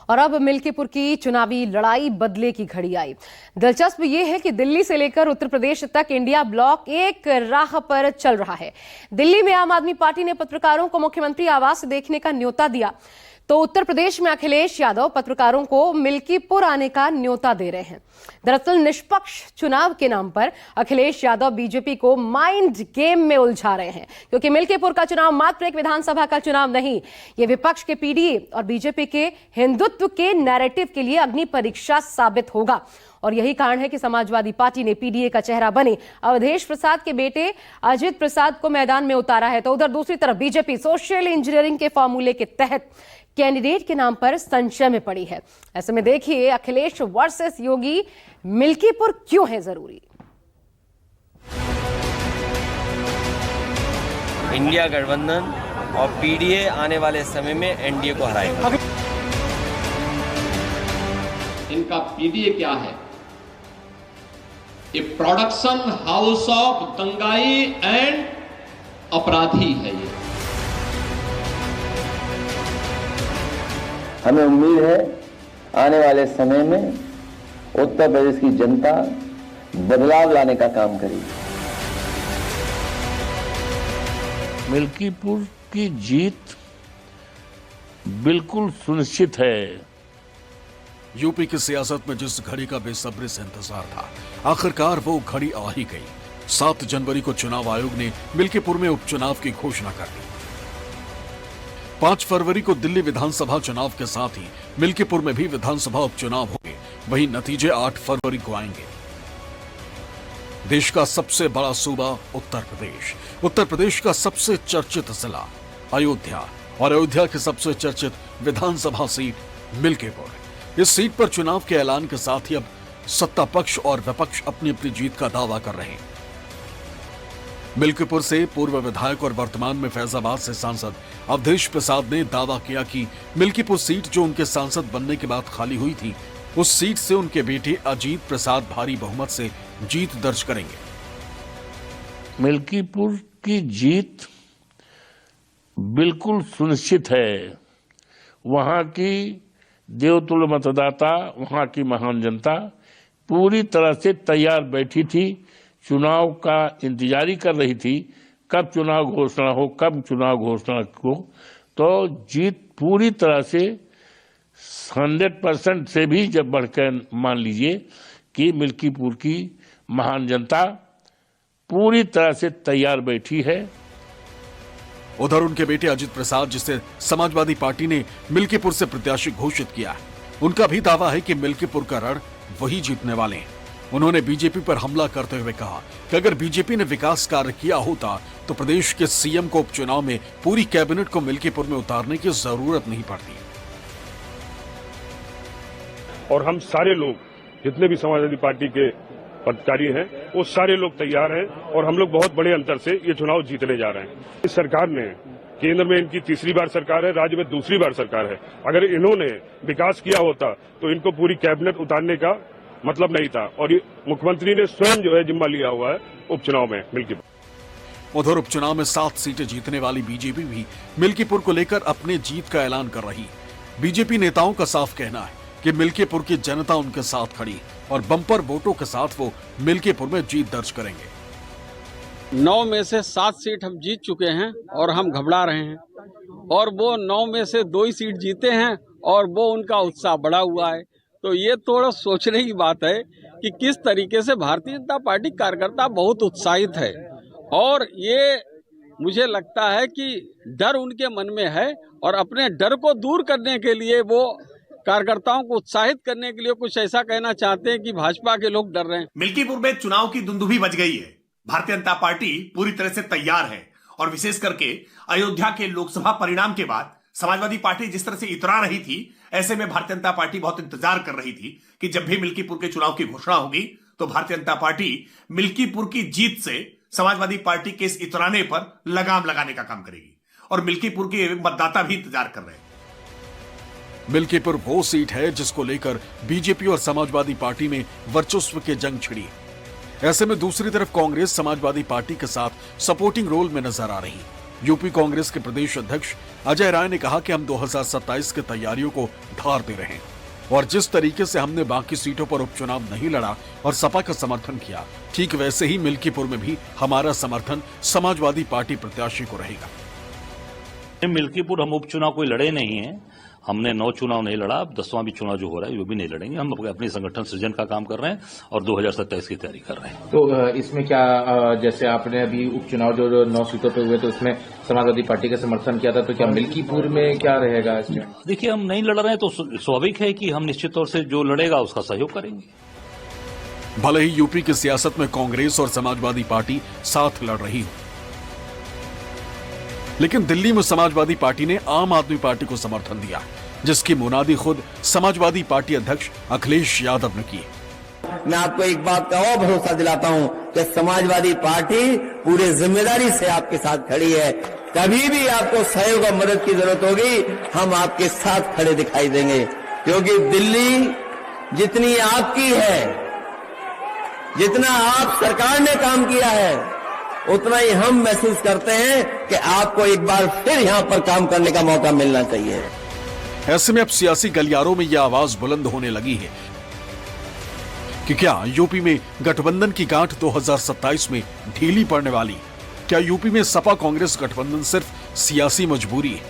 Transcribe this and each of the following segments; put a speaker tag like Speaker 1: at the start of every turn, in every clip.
Speaker 1: और अब मिल्कीपुर की चुनावी लड़ाई बदले की घड़ी आई। दिलचस्प ये है कि दिल्ली से लेकर उत्तर प्रदेश तक इंडिया ब्लॉक एक राह पर चल रहा है। दिल्ली में आम आदमी पार्टी ने पत्रकारों को मुख्यमंत्री आवास देखने का न्योता दिया, तो उत्तर प्रदेश में अखिलेश यादव पत्रकारों को मिल्कीपुर आने का न्योता दे रहे हैं। दरअसल निष्पक्ष चुनाव के नाम पर अखिलेश यादव बीजेपी को माइंड गेम में उलझा रहे हैं, क्योंकि मिल्कीपुर का चुनाव मात्र एक विधानसभा का चुनाव नहीं, ये विपक्ष के पीडीए और बीजेपी के हिंदुत्व के नैरेटिव के लिए अग्नि परीक्षा साबित होगा। और यही कारण है कि समाजवादी पार्टी ने पीडीए का चेहरा बने अवधेश प्रसाद के बेटे अजित प्रसाद को मैदान में उतारा है, तो उधर दूसरी तरफ बीजेपी सोशल इंजीनियरिंग के फॉर्मूले के तहत कैंडिडेट के नाम पर संशय में पड़ी है। ऐसे में देखिए अखिलेश वर्सेस योगी, मिल्कीपुर क्यों है जरूरी।
Speaker 2: इंडिया गठबंधन और पीडीए आने वाले समय में एनडीए को हराएगा।
Speaker 3: इनका पीडीए क्या है? ये प्रोडक्शन हाउस ऑफ दंगाई एंड अपराधी है। ये
Speaker 4: हमें उम्मीद है आने वाले समय में उत्तर प्रदेश की जनता बदलाव लाने का काम करेगी।
Speaker 5: मिल्कीपुर की जीत बिल्कुल सुनिश्चित है।
Speaker 6: यूपी की सियासत में जिस घड़ी का बेसब्री से इंतजार था, आखिरकार वो घड़ी आ ही गई। 7 जनवरी को चुनाव आयोग ने मिल्कीपुर में उपचुनाव की घोषणा कर दी। 5 फरवरी को दिल्ली विधानसभा चुनाव के साथ ही मिल्कीपुर में भी विधानसभा उपचुनाव होंगे। वहीं नतीजे 8 फरवरी को आएंगे। देश का सबसे बड़ा सूबा उत्तर प्रदेश का सबसे चर्चित जिला अयोध्या और अयोध्या की सबसे चर्चित विधानसभा सीट मिल्कीपुर। इस सीट पर चुनाव के ऐलान के साथ ही अब सत्ता पक्ष और विपक्ष अपनी अपनी जीत का दावा कर रहे हैं। मिल्कीपुर से पूर्व विधायक और वर्तमान में फैजाबाद से सांसद अवधेश प्रसाद ने दावा किया कि मिल्कीपुर सीट जो उनके सांसद बनने के बाद खाली हुई थी, उस सीट से उनके बेटे अजीत प्रसाद भारी बहुमत से जीत दर्ज करेंगे।
Speaker 5: मिल्कीपुर की जीत बिल्कुल सुनिश्चित है। वहां की देवतुल्य मतदाता, वहां की महान जनता पूरी तरह से तैयार बैठी थी, चुनाव का इंतजारी कर रही थी, कब चुनाव घोषणा हो। तो जीत पूरी तरह से 100% से भी जब बढ़कर मान लीजिए कि मिल्कीपुर की महान जनता पूरी तरह से तैयार बैठी है।
Speaker 6: उधर उनके बेटे अजित प्रसाद, जिसे समाजवादी पार्टी ने मिल्कीपुर से प्रत्याशी घोषित किया, उनका भी दावा है कि मिल्कीपुर का रण वही जीतने वाले हैं। उन्होंने बीजेपी पर हमला करते हुए कहा कि अगर बीजेपी ने विकास कार्य किया होता तो प्रदेश के सीएम को उपचुनाव में पूरी कैबिनेट को मिल्कीपुर में उतारने की जरूरत नहीं पड़ती।
Speaker 7: और हम सारे लोग, जितने भी समाजवादी पार्टी के पदाधिकारी हैं, वो सारे लोग तैयार हैं और हम लोग बहुत बड़े अंतर से ये चुनाव जीतने जा रहे हैं। इस सरकार ने, केंद्र में इनकी तीसरी बार सरकार है, राज्य में दूसरी बार सरकार है। अगर इन्होंने विकास किया होता तो इनको पूरी कैबिनेट उतारने का मतलब नहीं था। और मुख्यमंत्री ने स्वयं जो है जिम्मा लिया हुआ है उपचुनाव में मिल्कीपुर।
Speaker 6: उधर उपचुनाव में 7 सीटें जीतने वाली बीजेपी भी मिल्कीपुर को लेकर अपने जीत का ऐलान कर रही। बीजेपी नेताओं का साफ कहना है कि मिल्कीपुर की जनता उनके साथ खड़ी और बम्पर वोटों के साथ वो मिल्कीपुर में जीत दर्ज करेंगे।
Speaker 8: 9 में से 7 सीट हम जीत चुके हैं और हम घबरा रहे हैं, और वो 9 में से 2 ही सीट जीते हैं और वो उनका उत्साह बढ़ा हुआ है। तो ये थोड़ा सोचने की बात है कि किस तरीके से भारतीय जनता पार्टी कार्यकर्ता बहुत उत्साहित है, और ये मुझे लगता है कि डर उनके मन में है और अपने डर को दूर करने के लिए वो कार्यकर्ताओं को उत्साहित करने के लिए कुछ ऐसा कहना चाहते हैं कि भाजपा के लोग डर रहे हैं।
Speaker 9: मिल्कीपुर में चुनाव की दुंदुभी बज गई है। भारतीय जनता पार्टी पूरी तरह से तैयार है, और विशेष करके अयोध्या के लोकसभा परिणाम के बाद समाजवादी पार्टी जिस तरह से इतरा रही थी, ऐसे में भारतीय जनता पार्टी बहुत इंतजार कर रही थी कि जब भी मिल्कीपुर के चुनाव की घोषणा होगी तो भारतीय जनता पार्टी मिल्कीपुर की जीत से समाजवादी पार्टी के इस इतराने पर लगाम लगाने का काम करेगी। और मिल्कीपुर के मतदाता भी इंतजार कर रहे हैं।
Speaker 6: मिल्कीपुर वो सीट है जिसको लेकर बीजेपी और समाजवादी पार्टी में वर्चस्व की जंग छिड़ी। ऐसे में दूसरी तरफ कांग्रेस समाजवादी पार्टी के साथ सपोर्टिंग रोल में नजर आ रही। यूपी कांग्रेस के प्रदेश अध्यक्ष अजय राय ने कहा कि हम 2027 की तैयारियों को धार दे रहे हैं और जिस तरीके से हमने बाकी सीटों पर उपचुनाव नहीं लड़ा और सपा का समर्थन किया, ठीक वैसे ही मिल्कीपुर में भी हमारा समर्थन समाजवादी पार्टी प्रत्याशी को रहेगा।
Speaker 10: मिल्कीपुर हम उपचुनाव कोई लड़े नहीं है, हमने 9 चुनाव नहीं लड़ा, अब 10वां भी चुनाव जो हो रहा है वो भी नहीं लड़ेंगे। हम अपने संगठन सृजन का काम कर रहे हैं और 2027 की तैयारी कर रहे हैं।
Speaker 11: तो इसमें क्या, जैसे आपने अभी उपचुनाव जो 9 सीटों पे हुए तो उसमें समाजवादी पार्टी का समर्थन किया था, तो क्या मिल्कीपुर में क्या रहेगा?
Speaker 10: देखिए, हम नहीं लड़ रहे हैं तो स्वाभाविक है कि हम निश्चित तौर से जो लड़ेगा उसका सहयोग करेंगे।
Speaker 6: भले ही यूपी की सियासत में कांग्रेस और समाजवादी पार्टी साथ लड़ रही हो, लेकिन दिल्ली में समाजवादी पार्टी ने आम आदमी पार्टी को समर्थन दिया, जिसकी मुनादी खुद समाजवादी पार्टी अध्यक्ष अखिलेश यादव ने की।
Speaker 12: मैं आपको एक बात का और भरोसा दिलाता हूं कि समाजवादी पार्टी पूरे जिम्मेदारी से आपके साथ खड़ी है। कभी भी आपको सहयोग और मदद की जरूरत होगी, हम आपके साथ खड़े दिखाई देंगे, क्योंकि दिल्ली जितनी आपकी है, जितना आप सरकार ने काम किया है, उतना ही हम महसूस करते हैं कि आपको एक बार फिर यहां पर काम करने का मौका मिलना चाहिए।
Speaker 6: ऐसे में अब सियासी गलियारों में यह आवाज बुलंद होने लगी है कि क्या यूपी में गठबंधन की गांठ 2027 में ढीली पड़ने वाली? क्या यूपी में सपा कांग्रेस गठबंधन सिर्फ सियासी मजबूरी है?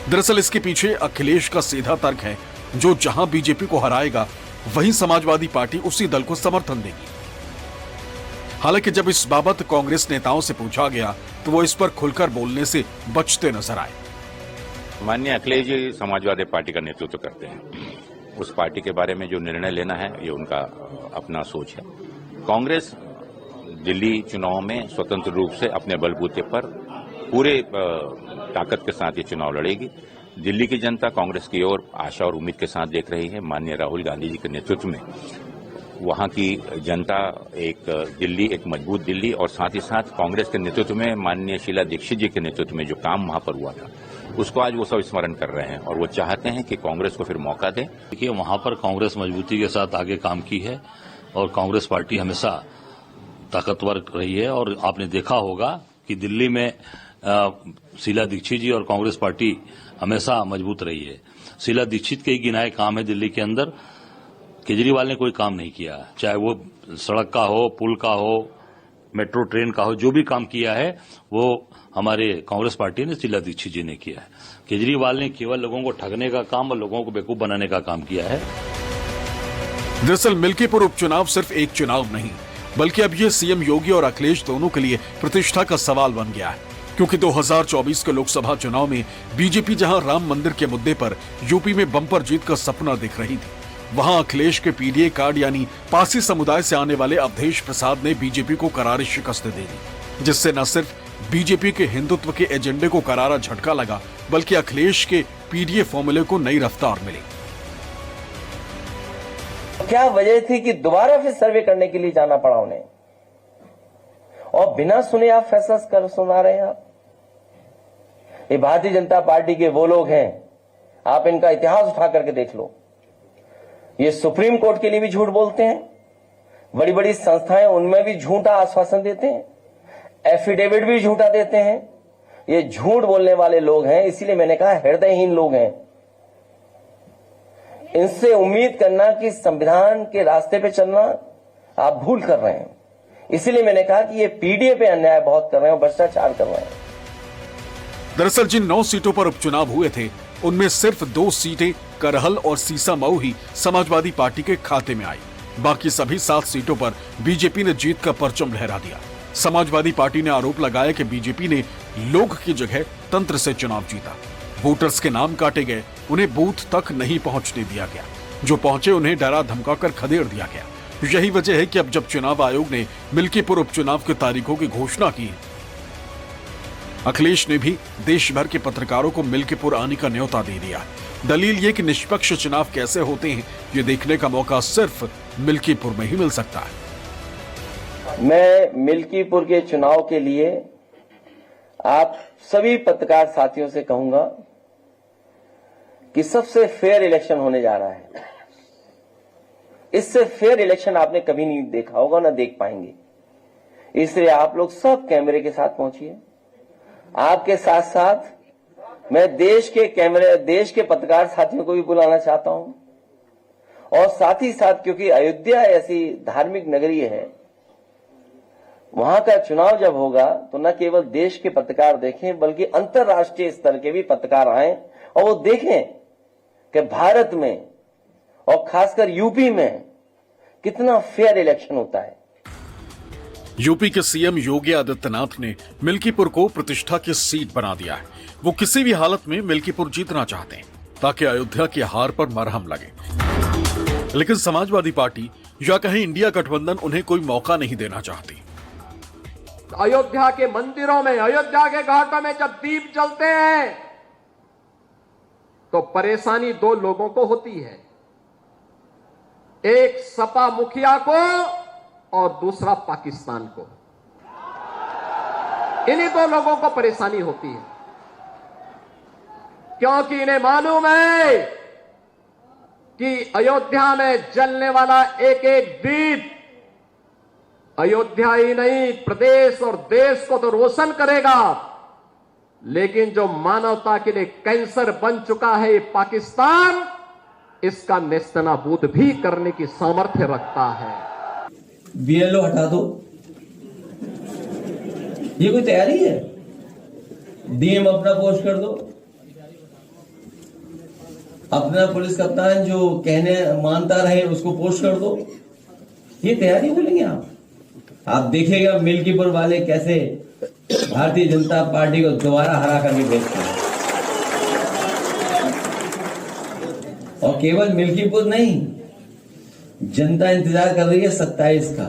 Speaker 6: दरअसल इसके पीछे अखिलेश का सीधा तर्क है, जो जहां बीजेपी को हराएगा वहीं समाजवादी पार्टी उसी दल को समर्थन देगी। हालांकि जब इस बाबत कांग्रेस नेताओं से पूछा गया तो वो इस पर खुलकर बोलने से बचते नजर आए।
Speaker 13: माननीय अखिलेश जी समाजवादी पार्टी का नेतृत्व करते हैं, उस पार्टी के बारे में जो निर्णय लेना है ये उनका अपना सोच है। कांग्रेस दिल्ली चुनाव में स्वतंत्र रूप से अपने बलबूते पर पूरे ताकत के साथ ये चुनाव लड़ेगी। दिल्ली की जनता कांग्रेस की ओर आशा और उम्मीद के साथ देख रही है। माननीय राहुल गांधी जी के नेतृत्व में वहां की जनता एक मजबूत दिल्ली और साथ ही साथ कांग्रेस के नेतृत्व में माननीय शीला दीक्षित जी के नेतृत्व में जो काम वहां पर हुआ था, उसको आज वो सब स्मरण कर रहे हैं और वो चाहते हैं कि कांग्रेस को फिर मौका दें।
Speaker 10: देखिए, वहां पर कांग्रेस मजबूती के साथ आगे काम की है और कांग्रेस पार्टी हमेशा ताकतवर रही है। और आपने देखा होगा कि दिल्ली में शीला दीक्षित जी और कांग्रेस पार्टी हमेशा मजबूत रही है। शीला दीक्षित के ही गिनाए काम है दिल्ली के अंदर, केजरीवाल ने कोई काम नहीं किया, चाहे वो सड़क का हो, पुल का हो, मेट्रो ट्रेन का हो, जो भी काम किया है वो हमारे कांग्रेस पार्टी ने शीला दीक्षित जी ने किया है। केजरीवाल ने केवल लोगों को ठगने का काम और लोगों को बेवकूफ बनाने का काम किया है।
Speaker 6: दरअसल मिल्कीपुर उपचुनाव सिर्फ एक चुनाव नहीं, बल्कि अब ये सीएम योगी और अखिलेश दोनों के लिए प्रतिष्ठा का सवाल बन गया है, क्योंकि 2024 के लोकसभा चुनाव में बीजेपी जहां राम मंदिर के मुद्दे पर यूपी में बम्पर जीत का सपना देख रही थी, वहां अखिलेश के पीडीए कार्ड यानी पासी समुदाय से आने वाले अवधेश प्रसाद ने बीजेपी को करारी शिकस्त दे दी, जिससे न सिर्फ बीजेपी के हिंदुत्व के एजेंडे को करारा झटका लगा, बल्कि अखिलेश के पीडीए फॉर्मूले को नई रफ्तार मिली।
Speaker 12: क्या वजह थी कि दोबारा फिर सर्वे करने के लिए जाना पड़ा उन्हें, और बिना सुने आप फैसला कर सुना रहे हैं? आप ये भारतीय जनता पार्टी के वो लोग हैं, आप इनका इतिहास उठा करके देख लो। ये सुप्रीम कोर्ट के लिए भी झूठ बोलते हैं, बड़ी बड़ी संस्थाएं उनमें भी झूठा आश्वासन देते हैं, एफिडेविट भी झूठा देते हैं। ये झूठ बोलने वाले लोग हैं, इसीलिए मैंने कहा हृदयहीन लोग हैं। इनसे उम्मीद करना कि संविधान के रास्ते पे चलना आप भूल कर रहे हैं। इसीलिए मैंने कहा कि ये पीडीए पे अन्याय बहुत कर रहे हैं और भ्रष्टाचार कर रहे हैं।
Speaker 6: दरअसल जिन 9 सीटों पर उपचुनाव हुए थे, उनमें सिर्फ 2 सीटें करहल और सीसामऊ ही समाजवादी पार्टी के खाते में आई। बाकी सभी 7 सीटों पर बीजेपी ने जीत का परचम लहरा दिया। समाजवादी पार्टी ने आरोप लगाया कि बीजेपी ने लोक की जगह तंत्र से चुनाव जीता। वोटर्स के नाम काटे गए, उन्हें बूथ तक नहीं पहुंचने दिया गया, जो पहुंचे उन्हें डरा धमकाकर खदेड़ दिया गया। यही वजह है कि अब जब चुनाव आयोग ने मिल्कीपुर उपचुनाव की तारीखों की घोषणा की, अखिलेश ने भी देश भर के पत्रकारों को मिल्कीपुर आने का न्योता दे दिया। दलील ये कि निष्पक्ष चुनाव कैसे होते हैं, ये देखने का मौका सिर्फ मिल्कीपुर में ही मिल सकता है।
Speaker 12: मैं मिल्कीपुर के चुनाव के लिए आप सभी पत्रकार साथियों से कहूंगा कि सबसे फेयर इलेक्शन होने जा रहा है। इससे फेयर इलेक्शन आपने कभी नहीं देखा होगा, ना देख पाएंगे। इसलिए आप लोग सब कैमरे के साथ पहुंचिए, आपके साथ साथ मैं देश के पत्रकार साथियों को भी बुलाना चाहता हूं, और साथ ही साथ क्योंकि अयोध्या ऐसी धार्मिक नगरी है, वहां का चुनाव जब होगा तो न केवल देश के पत्रकार देखें बल्कि अंतर्राष्ट्रीय स्तर के भी पत्रकार आए और वो देखें कि भारत में और खासकर यूपी में कितना फेयर इलेक्शन होता है।
Speaker 6: यूपी के सीएम योगी आदित्यनाथ ने मिल्कीपुर को प्रतिष्ठा की सीट बना दिया है। वो किसी भी हालत में मिल्कीपुर जीतना चाहते हैं ताकि अयोध्या की हार पर मरहम लगे। लेकिन समाजवादी पार्टी या कहीं इंडिया गठबंधन उन्हें कोई मौका नहीं देना चाहती।
Speaker 14: अयोध्या के मंदिरों में, अयोध्या के घाटों में जब दीप जलते हैं तो परेशानी दो लोगों को होती है, एक सपा मुखिया को और दूसरा पाकिस्तान को। इन्हीं दो लोगों को परेशानी होती है क्योंकि इन्हें मालूम है कि अयोध्या में जलने वाला एक एक दीप अयोध्या ही नहीं प्रदेश और देश को तो रोशन करेगा, लेकिन जो मानवता के लिए कैंसर बन चुका है पाकिस्तान, इसका नेस्तनाबूद भी करने की सामर्थ्य रखता है।
Speaker 12: बीएलओ हटा दो, ये कोई तैयारी है? डीएम अपना पोस्ट कर दो, अपना पुलिस कप्तान जो कहने मानता रहे उसको पोस्ट कर दो, ये तैयारी बोलेंगे आप देखिएगा मिल्कीपुर वाले कैसे भारतीय जनता पार्टी को दोबारा हरा करके भेजते हैं। और केवल मिल्कीपुर नहीं, जनता इंतजार कर रही है 27 का।